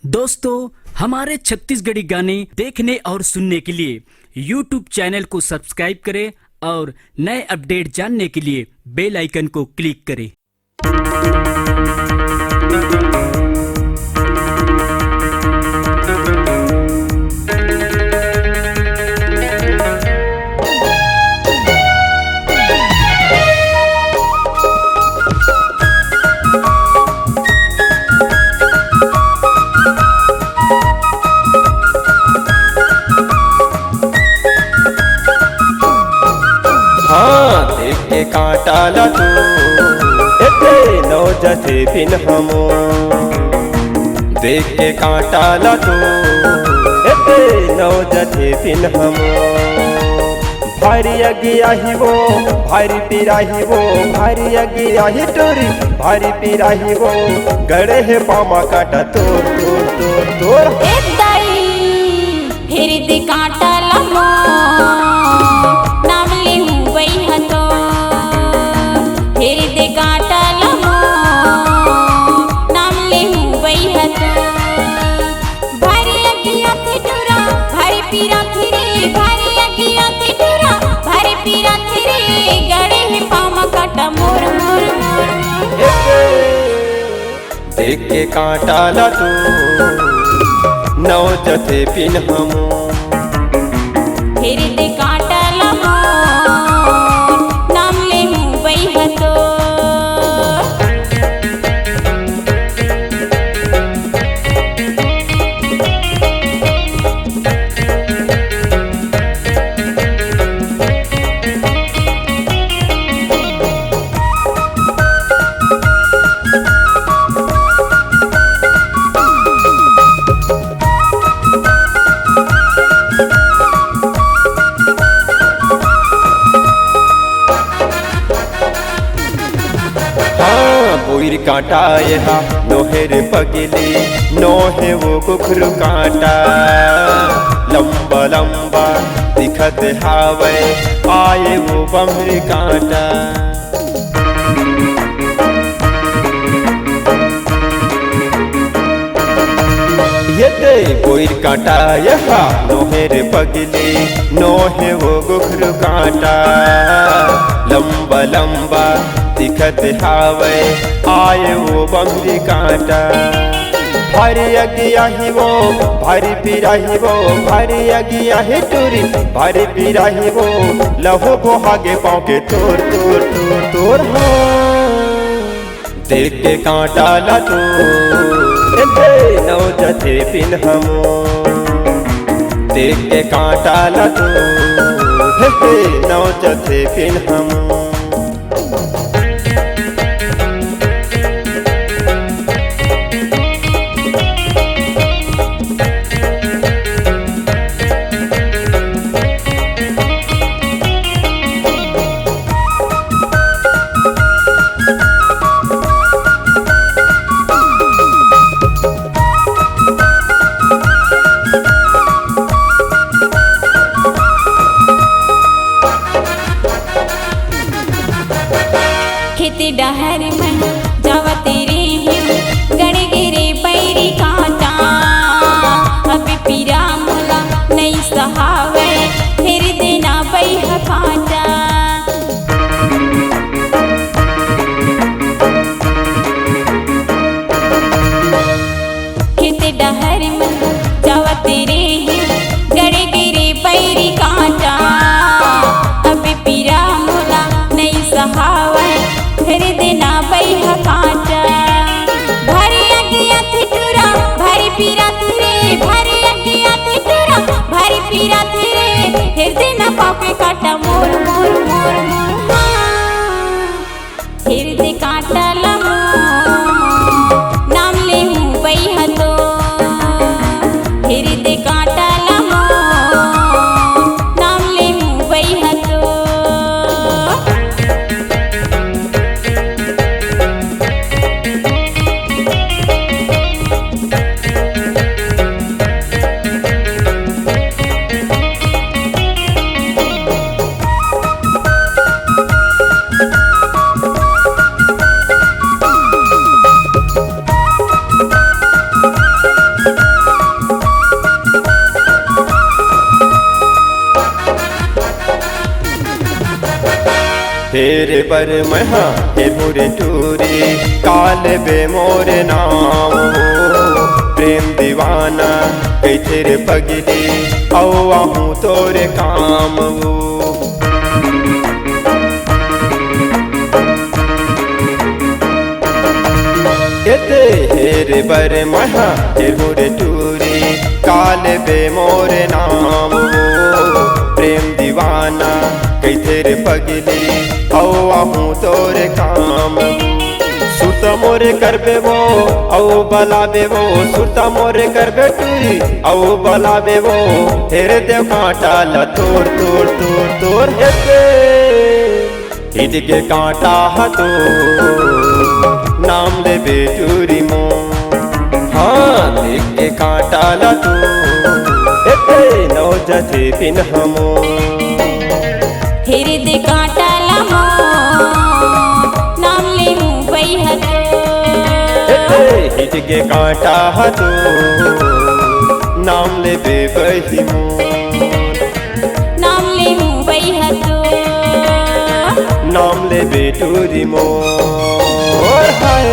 दोस्तों, हमारे छत्तीसगढ़ी गाने देखने और सुनने के लिए YouTube चैनल को सब्सक्राइब करें और नए अपडेट जानने के लिए बेल आइकन को क्लिक करें। देख के काटाला तू एते नौ जथे बिन हमो देख के काटाला तू एते नौ जथे बिन हमो भारी अगिया ही वो भारी पिराही वो भारी अगिया ही टोरी भारी पिराही वो गड़े है पामा काटा तोर तोर तोर तोर फिर दे काटाला मो नाम ले हूँ वही हतो फिर दे काटाला मो नाम ले हूँ वही हतो भारी अगिया थे टूरा भारी पीरा थे रे भारी अगिया थे टूरा भारी पीरा थे रे गड़े है पामा काटा मोर मोर मोर देख के काटाला तू नौ जथे पिन हमो फिर दे काटाला मो नाम ले हूँ वही हतो बोईर कांटा यहा नोहेर पगली नोहे वो कुखरू कांटा लंबा लंबा दिखत हावे आए वो बमरी कांटा ये दे बोईर कांटा यहा नोहेर पगली नोहे वो कुखरू कांटा लंबा लंबा दिखत हावे आए वो बमरी कांटा भारी अगिया ही वो भारी पीरा ही वो भारी अगिया ही टूरी भारी पीरा ही वो लहो बोहागे पाँव के तोर तोर तोर तोर देख के कांटा ला तू नौ जथे पिन हमो देख के कांटा ला तू नौ जथे पिन हमो खेती डहर में जावा तेरे हिम गड़े गिरे पैरी कांटा अभी पीरा मुला नहीं सहावे फिर देना बैह कांटा खेती डहर में जावा तेरे हिम गड़े गिरे पैरी कांटा अभी पीरा मुला नहीं सहावे फिर देना बैह कांटा भारी अगिया थे टूरा भारी पीरा थे रे भारी अगिया थे टूरा भारी पीरा थे रे फिर देना पाके काटा मोर मोर मोर मोर फिर दे काटाला मो नाम ले हूँ वही हतो फिर दे काटाला मो नाम ले हूँ वही हतो हेरे बर महा हे भूरे टूरी काल बे मोर नाम प्रेम दीवाना कैथे रे पगली औ आहूँ तोरे काम एते हेरे बर महा हे भूरे टूरी काल बे मोर नाम प्रेम दीवाना कैथे रे पगली औ आहूँ तोरे काम सुरता मोरे करबे वो औ बलाबे वो सुरता मोरे करबे टूरी औ बलाबे वो हेरे देव कांटा ला तोड़ तोड़ तोड़ तोड़ हेते हिट के कांटा हतो नाम ले बेटूरी मो हाँ देख के कांटा ला तू हेते नौ जथे पिन हमो हृदय कांटा लमो नाम ले मुंबई हतो हिट के कांटा हतो नाम ले बेबही मोर नाम ले मुंबई हतो नाम ले बेटूरी मोर हाय